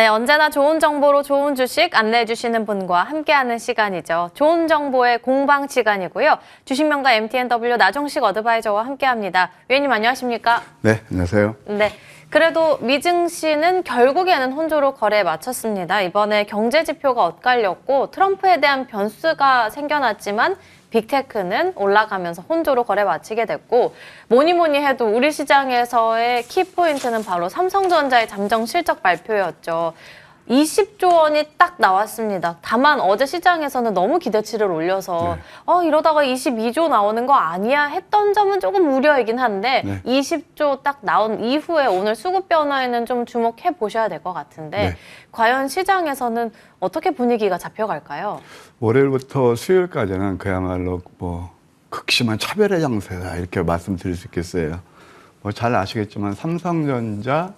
네, 언제나 좋은 정보로 좋은 주식 안내해 주시는 분과 함께하는 시간이죠. 좋은 정보의 공방 시간이고요. 주식명가 MTNW 나종식 어드바이저와 함께합니다. 위원님 안녕하십니까? 네, 안녕하세요. 네, 그래도 미증시는 결국에는 혼조로 거래에 마쳤습니다. 이번에 경제 지표가 엇갈렸고 트럼프에 대한 변수가 생겨났지만 빅테크는 올라가면서 혼조로 거래 마치게 됐고 뭐니 해도 우리 시장에서의 키포인트는 바로 삼성전자의 잠정 실적 발표였죠. 20조 원이 딱 나왔습니다. 다만 어제 시장에서는 너무 기대치를 올려서 이러다가 22조 나오는 거 아니야 했던 점은 조금 우려이긴 한데 20조 딱 나온 이후에 오늘 수급 변화에는 좀 주목해 보셔야 될 것 같은데 과연 시장에서는 어떻게 분위기가 잡혀갈까요? 월요일부터 수요일까지는 그야말로 극심한 차별의 장세다 이렇게 말씀드릴 수 있겠어요. 잘 아시겠지만 삼성전자,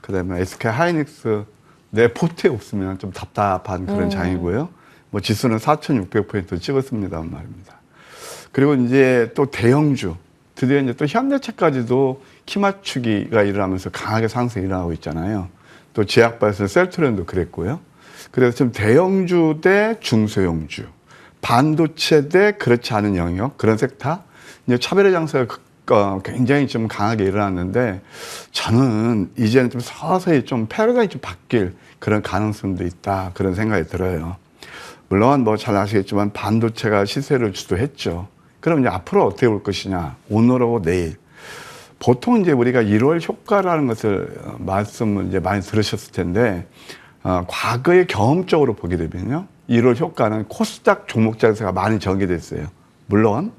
그다음에 SK하이닉스 내 포트에 없으면 좀 답답한 그런 장이고요. 지수는 4,600포인트 찍었습니다만 말입니다. 그리고 이제 또 대형주, 드디어 이제 또 현대차까지도 키 맞추기가 일어나면서 강하게 상승이 일어나고 있잖아요. 또 제약바에서 셀트리온도 그랬고요. 그래서 지금 대형주 대 중소형주, 반도체 대 그렇지 않은 영역, 그런 섹터, 이제 차별의 장세가 굉장히 좀 강하게 일어났는데 저는 이제는 좀 서서히 좀 패러다임이 좀 바뀔 그런 가능성도 있다 그런 생각이 들어요. 물론 잘 아시겠지만 반도체가 시세를 주도했죠. 그럼 이제 앞으로 어떻게 볼 것이냐, 오늘하고 내일. 보통 이제 우리가 1월 효과라는 것을 말씀을 이제 많이 들으셨을 텐데 과거에 경험적으로 보게 되면요, 1월 효과는 코스닥 종목 장세가 많이 전개됐어요. 물론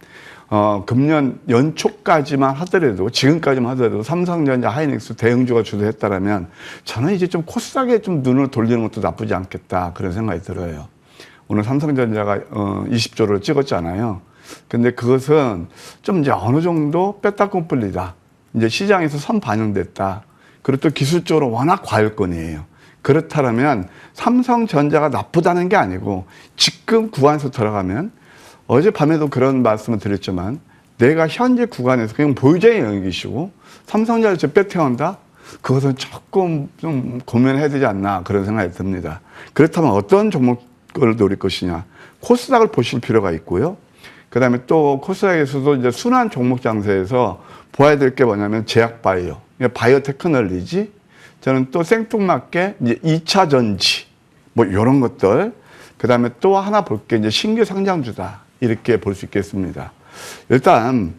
금년 연초까지만 하더라도, 지금까지만 하더라도 삼성전자, 하이닉스 대형주가 주도했다라면 저는 이제 좀 코스닥에 좀 눈을 돌리는 것도 나쁘지 않겠다 그런 생각이 들어요. 오늘 삼성전자가 20조를 찍었잖아요. 근데 그것은 좀 이제 어느 정도 뺐다 꼼뿔리다. 이제 시장에서 선 반영됐다. 그리고 또 기술적으로 워낙 과열권이에요. 그렇다면 삼성전자가 나쁘다는 게 아니고 지금 구간에서 들어가면, 어젯밤에도 그런 말씀을 드렸지만 내가 현재 구간에서 그냥 보유자의 영역이시고 삼성전자를 빼태운다? 그것은 조금 좀 고민해야 되지 않나 그런 생각이 듭니다. 그렇다면 어떤 종목을 노릴 것이냐, 코스닥을 보실 필요가 있고요. 그 다음에 또 코스닥에서도 이제 순환 종목 장세에서 보아야 될 게 뭐냐면 제약바이오, 바이오 테크놀로지, 저는 또 생뚱맞게 이제 2차 전지 이런 것들, 그 다음에 또 하나 볼 게 이제 신규 상장주다 이렇게 볼 수 있겠습니다. 일단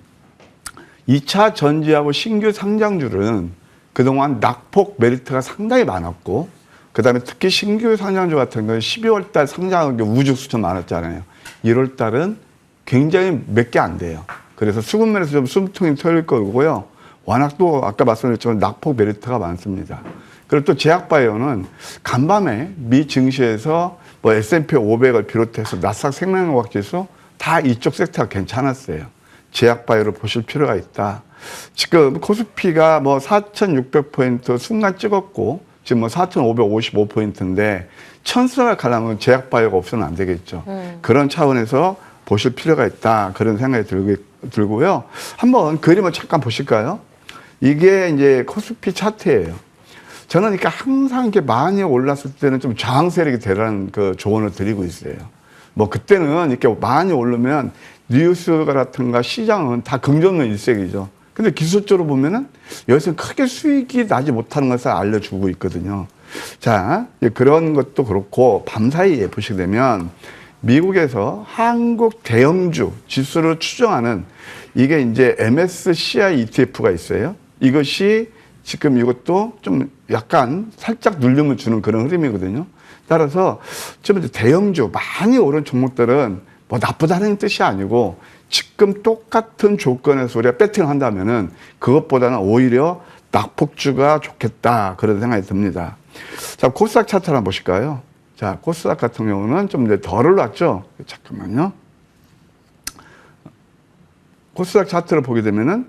2차 전지하고 신규 상장주는 그동안 낙폭 메리트가 상당히 많았고, 그 다음에 특히 신규 상장주 같은 경우는 12월 달 상장한 게 우죽수천 많았잖아요. 1월 달은 굉장히 몇 개 안 돼요. 그래서 수급면에서 좀 숨통이 트일 거고요. 워낙 또 아까 말씀드렸지만 낙폭 메리트가 많습니다. 그리고 또 제약바이오는 간밤에 미 증시에서 S&P 500을 비롯해서 나스닥 생명과학지수 다 이쪽 섹터가 괜찮았어요. 제약바이오를 보실 필요가 있다. 지금 코스피가 4,600포인트 순간 찍었고 지금 4,555포인트인데 천수를 가려면 제약바이오가 없으면 안 되겠죠. 그런 차원에서 보실 필요가 있다 그런 생각이 들고요. 한번 그림을 잠깐 보실까요? 이게 이제 코스피 차트예요. 저는 그러니까 항상 이렇게 많이 올랐을 때는 좀 저항 세력이 되라는 그 조언을 드리고 있어요. 그때는 이렇게 많이 오르면 뉴스 같은가 시장은 다 긍정적 일색이죠. 근데 기술적으로 보면은 여기서 크게 수익이 나지 못하는 것을 알려주고 있거든요. 자, 그런 것도 그렇고 밤사이에 보시게 되면 미국에서 한국 대형주 지수를 추정하는 이게 이제 MSCI ETF가 있어요. 이것이 지금 이것도 좀 약간 살짝 눌림을 주는 그런 흐름이거든요. 따라서 좀 이제 대형주 많이 오른 종목들은 나쁘다는 뜻이 아니고 지금 똑같은 조건에서 우리가 배팅을 한다면은 그것보다는 오히려 낙폭주가 좋겠다 그런 생각이 듭니다. 자, 코스닥 차트 한번 보실까요? 자, 코스닥 같은 경우는 좀 이제 덜 올랐죠. 잠깐만요. 코스닥 차트를 보게 되면은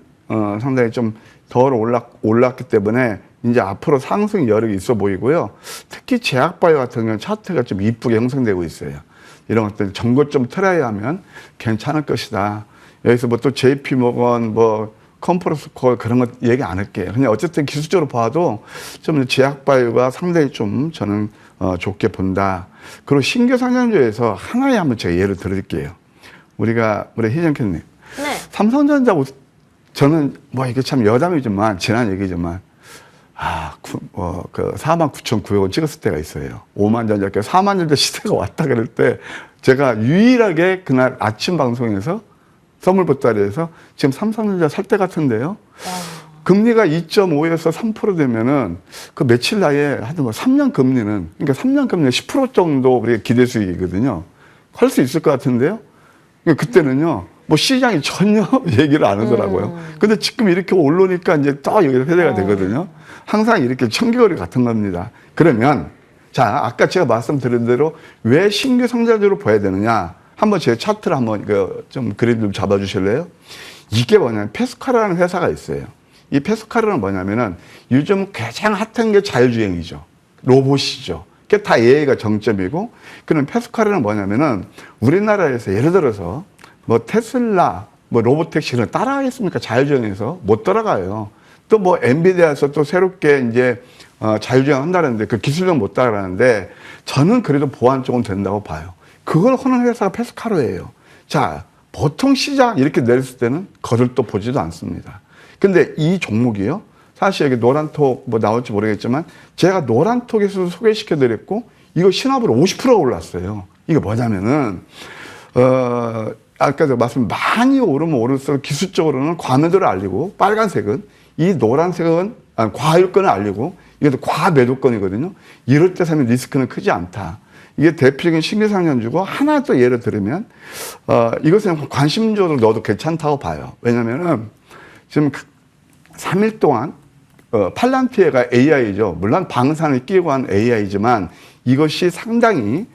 상당히 좀 덜 올랐기 때문에 이제 앞으로 상승 여력이 있어 보이고요. 특히 제약바이오 같은 경우는 차트가 좀 이쁘게 형성되고 있어요. 이런 것들 전고점 트라이 하면 괜찮을 것이다. 여기서 또 JP모건 컨퍼런스 콜 그런 것 얘기 안 할게요. 그냥 어쨌든 기술적으로 봐도 좀 제약 바이오가 상당히 좀 저는 좋게 본다. 그리고 신규 상장주에서 하나의 한번 제가 예를 드릴게요. 우리 희정캐님, 네. 삼성전자 저는 뭐 이게 참 여담이지만 지난 얘기지만 그 49,900원 찍었을 때가 있어요. 5만 전자께 4만 전자 시대가 왔다 그럴 때 제가 유일하게 그날 아침 방송에서 선물 보따리에서 지금 삼성전자 살 때 같은데요. 금리가 2.5에서 3% 되면은 그 며칠 나이에 하여튼 뭐 3년 금리는, 그러니까 3년 금리는 10% 정도 우리가 기대 수익이거든요. 할 수 있을 것 같은데요. 그때는요, 뭐 시장이 전혀 얘기를 안 하더라고요. 근데 지금 이렇게 오르니까 이제 또 여기서 회대가 되거든요. 항상 이렇게 청개구리 같은 겁니다. 그러면, 자, 아까 제가 말씀드린 대로 왜 신규 상장주로 봐야 되느냐. 한번 제 차트를 한번 좀 그림 좀 잡아주실래요? 이게 뭐냐면 페스카라는 회사가 있어요. 이 페스카르는 뭐냐면은 요즘 가장 핫한 게 자율주행이죠. 로봇이죠. 그게 다 AI가 정점이고, 그런 페스카르는 뭐냐면은 우리나라에서 예를 들어서 뭐 테슬라, 뭐 로봇택시 이런 따라가겠습니까? 자율주행에서 못 따라가요. 또 뭐 엔비디아에서 또 새롭게 이제 자율주행 한다는데 그 기술력 못 따라가는데 저는 그래도 보안 쪽은 된다고 봐요. 그걸 하는 회사가 페스카르예요. 자, 보통 시장 이렇게 내렸을 때는 거들떠 보지도 않습니다. 근데 이 종목이요. 사실 여기 노란톡 뭐 나올지 모르겠지만 제가 노란톡에서도 소개시켜 드렸고 이거 신압으로 50%가 올랐어요. 이게 뭐냐면은 아까도 말씀 많이 오르면 오를수록 기술적으로는 과매도를 알리고 빨간색은 이 노란색은 과율권을 알리고 이것도 과매도권이거든요. 이럴 때 사면 리스크는 크지 않다. 이게 대표적인 신규 상장주고 하나 또 예를 들면 이것은 관심적으로 넣어도 괜찮다고 봐요. 왜냐면은 지금 3일 동안 팔란티에가 AI죠. 물론 방산을 끼고 한 AI지만 이것이 상당히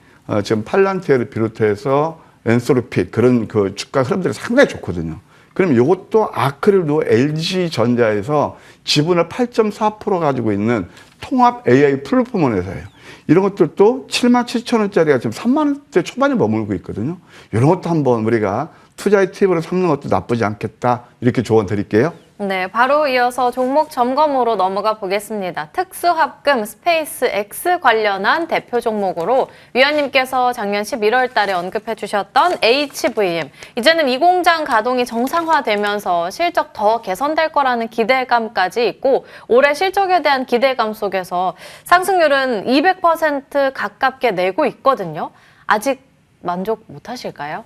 지금 팔란티에를 비롯해서 엔소르핏 그런 그 주가 흐름들이 상당히 좋거든요. 그럼 이것도 아크릴도 LG전자에서 지분을 8.4% 가지고 있는 통합 AI 플랫폼 회사예요. 이런 것들도 77,000원짜리가 지금 3만 원대 초반에 머물고 있거든요. 이런 것도 한번 우리가 투자의 팁으로 삼는 것도 나쁘지 않겠다. 이렇게 조언 드릴게요. 네, 바로 이어서 종목 점검으로 넘어가 보겠습니다. 특수합금 스페이스 X 관련한 대표 종목으로 위원님께서 작년 11월 달에 언급해 주셨던 HVM. 이제는 이 공장 가동이 정상화되면서 실적 더 개선될 거라는 기대감까지 있고 올해 실적에 대한 기대감 속에서 상승률은 200% 가깝게 내고 있거든요. 아직 만족 못 하실까요?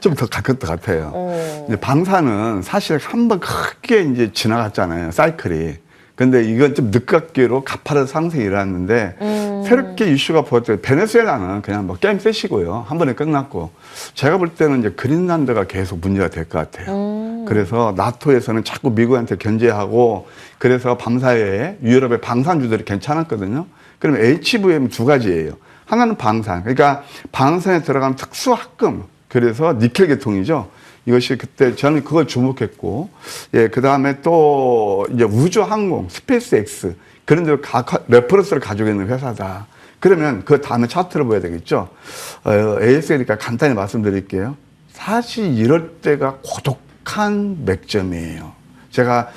좀 더 가까울 것 같아요. 이제 방사는 사실 한번 크게 이제 지나갔잖아요. 사이클이. 근데 이건 좀 늦깎이로 가파른 상승이 일어났는데 새롭게 이슈가 보였더니 베네수엘라는 그냥 뭐 게임 셋이고요. 한 번에 끝났고 제가 볼 때는 이제 그린란드가 계속 문제가 될 것 같아요. 그래서 나토에서는 자꾸 미국한테 견제하고 그래서 밤사이에 유럽의 방산주들이 괜찮았거든요. 그러면 HVM 두 가지예요. 하나는 방산. 그러니까 방산에 들어가는 특수합금. 그래서 니켈 계통이죠. 이것이 그때 저는 그걸 주목했고, 예, 그 다음에 또 이제 우주항공, 스페이스 X. 그런 데로 레퍼런스를 가지고 있는 회사다. 그러면 그 다음에 차트를 보야 되겠죠. ASL이니까 간단히 말씀드릴게요. 사실 이럴 때가 고독한 맥점이에요. 제가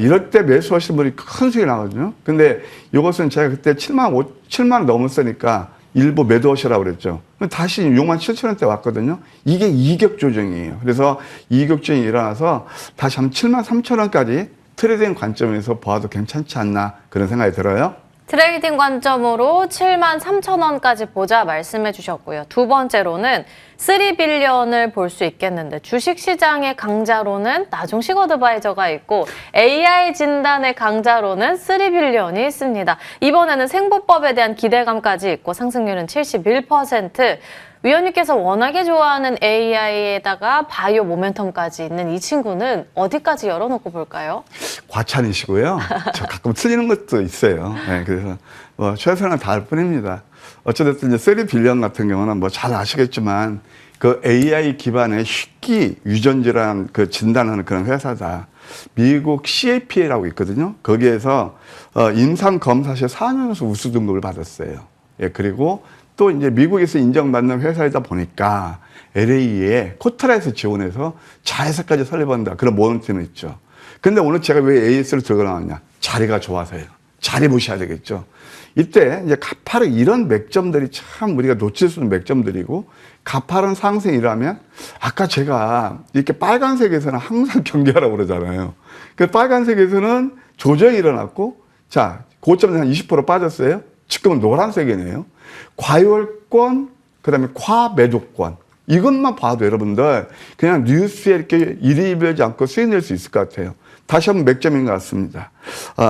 이럴 때 매수하시는 분이 큰 수익이 나거든요. 근데 이것은 제가 그때 7만 넘었으니까 일부 매도하시라고 그랬죠. 다시 6만 7천 원대 왔거든요. 이게 이격 조정이에요. 그래서 이격 조정이 일어나서 다시 한 7만 3천 원까지 트레이딩 관점에서 봐도 괜찮지 않나 그런 생각이 들어요. 트레이딩 관점으로 7만 3천 원까지 보자 말씀해 주셨고요. 두 번째로는 3빌리언을 볼 수 있겠는데 주식시장의 강자로는 나종식 어드바이저가 있고 AI 진단의 강자로는 3빌리언이 있습니다. 이번에는 생보법에 대한 기대감까지 있고 상승률은 71%. 위원님께서 워낙에 좋아하는 AI에다가 바이오 모멘텀까지 있는 이 친구는 어디까지 열어놓고 볼까요? 과찬이시고요. 저 가끔 틀리는 것도 있어요. 네, 그래서 뭐 최선을 다할 뿐입니다. 어찌됐든 이제 3빌리언 같은 경우는 뭐 잘 아시겠지만 그 AI 기반의 희귀 유전질환 그 진단하는 그런 회사다. 미국 CAP라고 있거든요. 거기에서 임상 검사 시 4년 연속 우수 등급을 받았어요. 예, 그리고 또 이제 미국에서 인정받는 회사이다 보니까 LA에 코트라에서 지원해서 자회사까지 설립한다. 그런 모멘텀이 있죠. 근데 오늘 제가 왜 AS를 들고 나왔냐? 자리가 좋아서요. 자리 보셔야 되겠죠. 이때 이제 가파른 이런 맥점들이 참 우리가 놓칠 수 있는 맥점들이고, 가파른 상승이라면 아까 제가 이렇게 빨간색에서는 항상 경계하라고 그러잖아요. 그 빨간색에서는 조정이 일어났고, 자, 고점에서 한 20% 빠졌어요. 지금은 노란색이네요. 과열권, 그 다음에 과매도권. 이것만 봐도 여러분들 그냥 뉴스에 이렇게 일희일비하지 않고 수익 낼 수 있을 것 같아요. 다시 한번 맥점인 것 같습니다.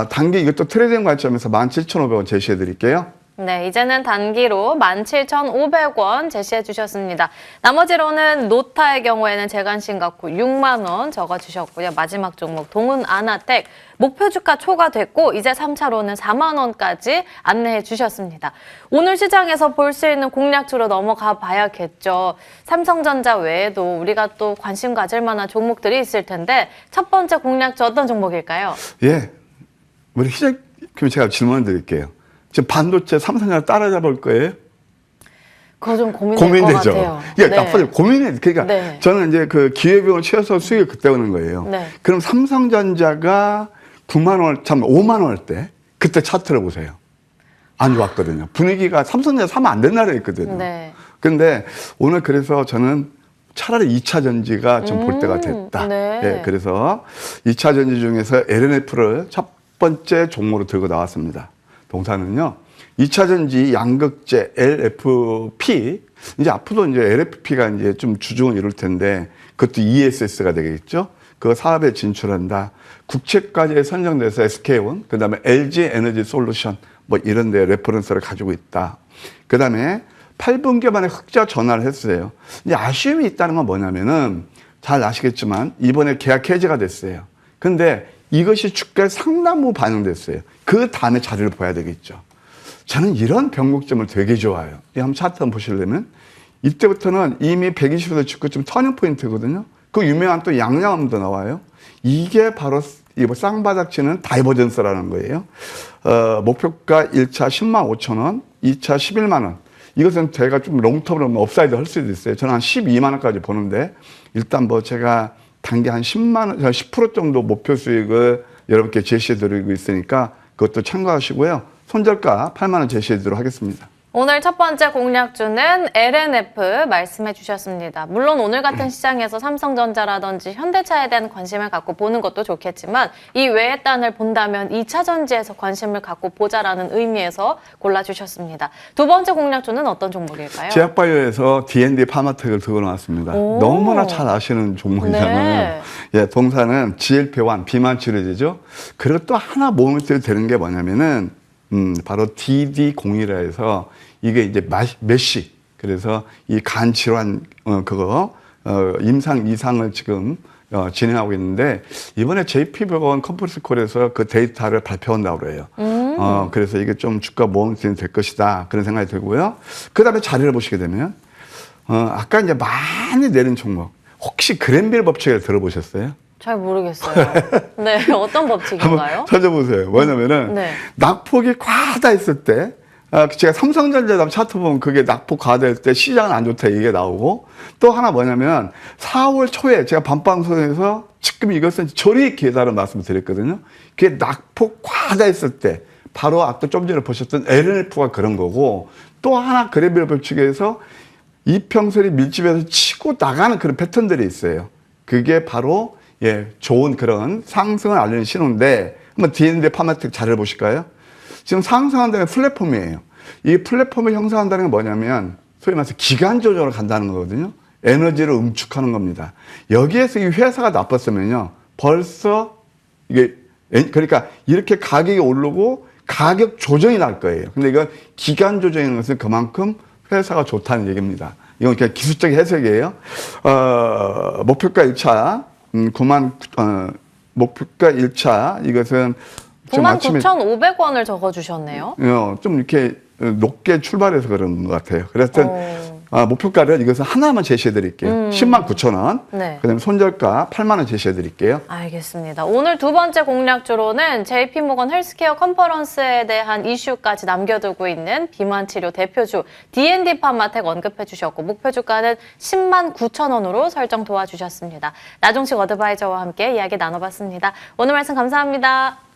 단기 이것도 트레이딩 관점에서 17,500원 제시해 드릴게요. 네, 이제는 단기로 17,500원 제시해 주셨습니다. 나머지로는 노타의 경우에는 제 관심 갖고 6만 원 적어주셨고요. 마지막 종목 동훈아나텍 목표 주가 초과됐고 이제 3차로는 4만 원까지 안내해 주셨습니다. 오늘 시장에서 볼 수 있는 공략주로 넘어가 봐야겠죠. 삼성전자 외에도 우리가 또 관심 가질 만한 종목들이 있을 텐데 첫 번째 공략주 어떤 종목일까요? 예, 우리 희재, 그럼 제가 질문을 드릴게요. 지금 반도체 삼성전자 따라잡을 거예요? 그거 좀 고민될 것 같아요. 이게 나빠져 고민해. 그러니까 네. 저는 이제 그 기회비용을 채워서 수익을 그때 오는 거예요. 네. 그럼 삼성전자가 9만 원, 참 5만 원일 때 그때 차트를 보세요. 안 좋았거든요. 분위기가 삼성전자 사면 안 된다고 했거든요. 네. 근데 오늘 그래서 저는 차라리 2차 전지가 좀 볼 때가 됐다. 네. 예, 그래서 2차 전지 중에서 LNF를 첫 번째 종목으로 들고 나왔습니다. 동사는요, 2차 전지 양극재 LFP, 이제 앞으로 이제 LFP가 이제 좀 주중을 이룰 텐데, 그것도 ESS가 되겠죠? 그 사업에 진출한다. 국채까지 선정돼서 SK온, 그 다음에 LG 에너지 솔루션, 뭐 이런 데 레퍼런스를 가지고 있다. 그 다음에 8분기 만에 흑자 전환을 했어요. 이제 아쉬움이 있다는 건 뭐냐면은, 잘 아시겠지만, 이번에 계약 해지가 됐어요. 근데 이것이 주가에 상당부 반영됐어요. 그 다음에 자리를 봐야 되겠죠. 저는 이런 변곡점을 되게 좋아해요. 한번 차트 한번 보시려면 이때부터는 이미 120에서 직구점 터닝 포인트거든요. 그 유명한 또 양양음도 나와요. 이게 바로 이 쌍바닥 치는 다이버전스라는 거예요. 목표가 1차 10만 5천 원, 2차 11만 원. 이것은 제가 좀 롱텀으로 업사이드 할 수도 있어요. 저는 한 12만 원까지 보는데 일단 뭐 제가 단기 한 10만 원, 10% 정도 목표 수익을 여러분께 제시해 드리고 있으니까 그것도 참고하시고요. 손절가 8만 원 제시해 드리도록 하겠습니다. 오늘 첫 번째 공략주는 LNF 말씀해 주셨습니다. 물론 오늘 같은 시장에서 삼성전자라든지 현대차에 대한 관심을 갖고 보는 것도 좋겠지만 이 외의 단을 본다면 2차 전지에서 관심을 갖고 보자라는 의미에서 골라주셨습니다. 두 번째 공략주는 어떤 종목일까요? 제약바이오에서 D&D 파마텍을 들고 나왔습니다. 오. 너무나 잘 아시는 종목이잖아요. 네. 예, 동사는 GLP-1 비만 치료제죠. 그리고 또 하나 몸을 되는 게 뭐냐면은 바로 DD01이라 해서 이게 이제 메시. 그래서 이 간 질환, 임상 이상을 지금 진행하고 있는데 이번에 JP모건 컨퍼런스콜에서 그 데이터를 발표한다고 그래요. 그래서 이게 좀 주가 모멘텀이 될 것이다. 그런 생각이 들고요. 그 다음에 자리를 보시게 되면, 아까 이제 많이 내린 종목. 혹시 그랜빌 법칙을 들어보셨어요? 잘 모르겠어요. 네, 어떤 법칙인가요? 한번 찾아보세요. 뭐냐면은 네. 낙폭이 과다했을 때, 제가 삼성전자 차트 보면 그게 낙폭 과다했을 때 시장은 안 좋다 이게 나오고, 또 하나 뭐냐면 4월 초에 제가 밤방송에서 지금 이것은 조리 기회다라는 말씀을 드렸거든요. 그게 낙폭 과다했을 때 바로 아까 좀 전에 보셨던 LNF가 그런 거고, 또 하나 그래비얼 법칙에서 이평선이 밀집해서 치고 나가는 그런 패턴들이 있어요. 그게 바로 좋은 그런 상승을 알리는 신호인데, 한번 D&D 파마텍 자료를 보실까요? 지금 상승한다는 플랫폼이에요. 이 플랫폼을 형성한다는 게 뭐냐면, 소위 말해서 기간 조정을 간다는 거거든요. 에너지를 응축하는 겁니다. 여기에서 이 회사가 나빴으면요, 벌써 이게, 그러니까 이렇게 가격이 오르고 가격 조정이 날 거예요. 근데 이건 기간 조정인 것은 그만큼 회사가 좋다는 얘기입니다. 이건 그냥 기술적 해석이에요. 목표가 1차, 목표가 1차, 이것은 99,500원을 적어주셨네요. 좀 이렇게 높게 출발해서 그런 것 같아요. 그래서 목표가를 이것은 하나만 제시해 드릴게요. 10만 9천 원. 네. 그다음에 손절가 8만 원 제시해 드릴게요. 알겠습니다. 오늘 두 번째 공략주로는 JP모건 헬스케어 컨퍼런스에 대한 이슈까지 남겨두고 있는 비만 치료 대표주 D&D 파마텍 언급해 주셨고 목표주가는 10만 9천 원으로 설정 도와주셨습니다. 나종식 어드바이저와 함께 이야기 나눠봤습니다. 오늘 말씀 감사합니다.